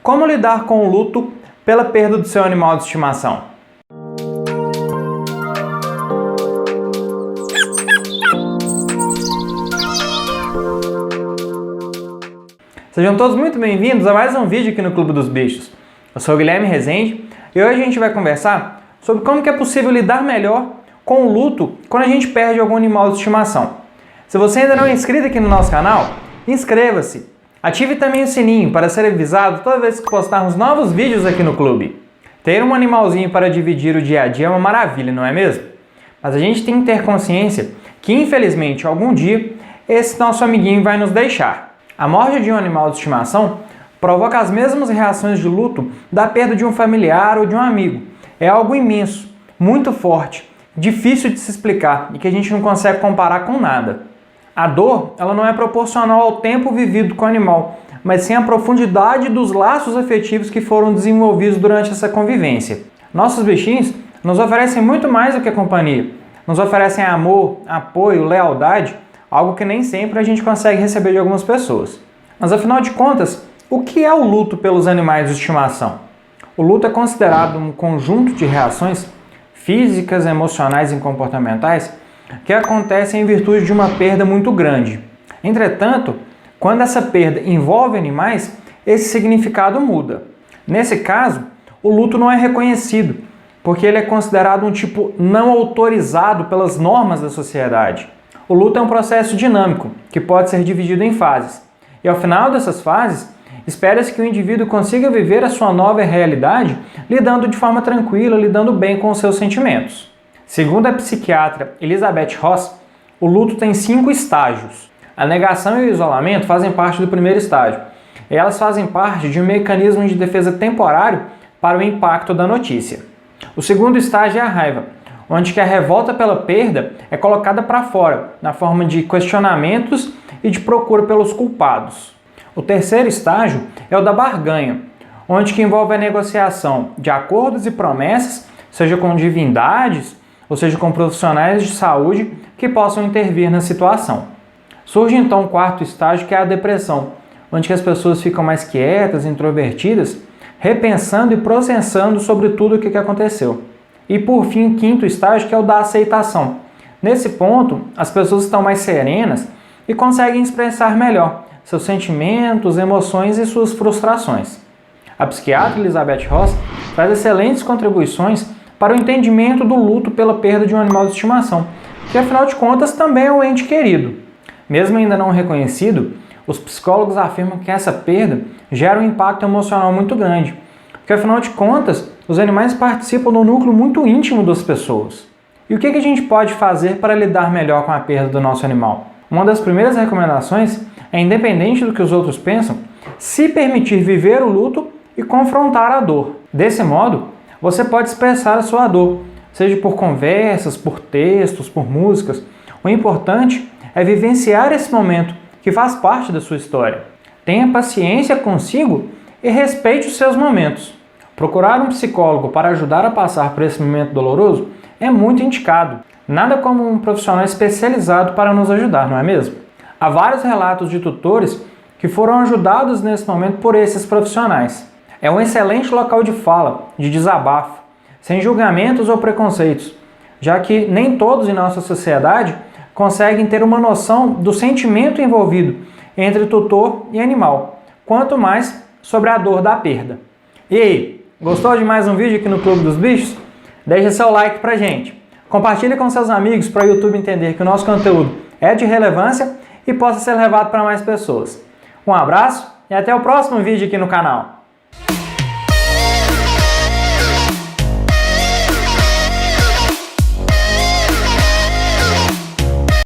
Como lidar com o luto pela perda do seu animal de estimação? Sejam todos muito bem-vindos a mais um vídeo aqui no Clube dos Bichos. Eu sou o Guilherme Rezende e hoje a gente vai conversar sobre como que é possível lidar melhor com o luto quando a gente perde algum animal de estimação. Se você ainda não é inscrito aqui no nosso canal, inscreva-se. Ative também o sininho para ser avisado toda vez que postarmos novos vídeos aqui no clube. Ter um animalzinho para dividir o dia a dia é uma maravilha, não é mesmo? Mas a gente tem que ter consciência que, infelizmente, algum dia, esse nosso amiguinho vai nos deixar. A morte de um animal de estimação provoca as mesmas reações de luto da perda de um familiar ou de um amigo. É algo imenso, muito forte, difícil de se explicar e que a gente não consegue comparar com nada. A dor, ela não é proporcional ao tempo vivido com o animal, mas sim à profundidade dos laços afetivos que foram desenvolvidos durante essa convivência. Nossos bichinhos nos oferecem muito mais do que companhia. Nos oferecem amor, apoio, lealdade, algo que nem sempre a gente consegue receber de algumas pessoas. Mas afinal de contas, o que é o luto pelos animais de estimação? O luto é considerado um conjunto de reações físicas, emocionais e comportamentais que acontecem em virtude de uma perda muito grande. Entretanto, quando essa perda envolve animais, esse significado muda. Nesse caso, o luto não é reconhecido, porque ele é considerado um tipo não autorizado pelas normas da sociedade. O luto é um processo dinâmico, que pode ser dividido em fases. E ao final dessas fases, espera-se que o indivíduo consiga viver a sua nova realidade lidando de forma tranquila, lidando bem com os seus sentimentos. Segundo a psiquiatra Elizabeth Ross, o luto tem 5 estágios. A negação e o isolamento fazem parte do primeiro estágio. E elas fazem parte de um mecanismo de defesa temporário para o impacto da notícia. O segundo estágio é a raiva, onde que a revolta pela perda é colocada para fora, na forma de questionamentos e de procura pelos culpados. O terceiro estágio é o da barganha, onde que envolve a negociação de acordos e promessas, seja com divindades, ou seja com profissionais de saúde que possam intervir na situação. Surge então o quarto estágio, que é a depressão, onde que as pessoas ficam mais quietas, introvertidas, repensando e processando sobre tudo o que aconteceu. E por fim, o quinto estágio, que é o da aceitação. Nesse ponto, as pessoas estão mais serenas e conseguem expressar melhor seus sentimentos, emoções e suas frustrações. A psiquiatra Elizabeth Ross traz excelentes contribuições para o entendimento do luto pela perda de um animal de estimação, que afinal de contas também é um ente querido. Mesmo ainda não reconhecido, os psicólogos afirmam que essa perda gera um impacto emocional muito grande, porque afinal de contas, os animais participam do núcleo muito íntimo das pessoas. E o que a gente pode fazer para lidar melhor com a perda do nosso animal? Uma das primeiras recomendações é, independente do que os outros pensam, se permitir viver o luto e confrontar a dor. Desse modo, você pode expressar a sua dor, seja por conversas, por textos, por músicas. O importante é vivenciar esse momento, que faz parte da sua história. Tenha paciência consigo e respeite os seus momentos. Procurar um psicólogo para ajudar a passar por esse momento doloroso é muito indicado. Nada como um profissional especializado para nos ajudar, não é mesmo? Há vários relatos de tutores que foram ajudados nesse momento por esses profissionais. É um excelente local de fala, de desabafo, sem julgamentos ou preconceitos, já que nem todos em nossa sociedade conseguem ter uma noção do sentimento envolvido entre tutor e animal, quanto mais sobre a dor da perda. E aí, gostou de mais um vídeo aqui no Clube dos Bichos? Deixa seu like pra gente. Compartilhe com seus amigos para o YouTube entender que o nosso conteúdo é de relevância e possa ser levado para mais pessoas. Um abraço e até o próximo vídeo aqui no canal.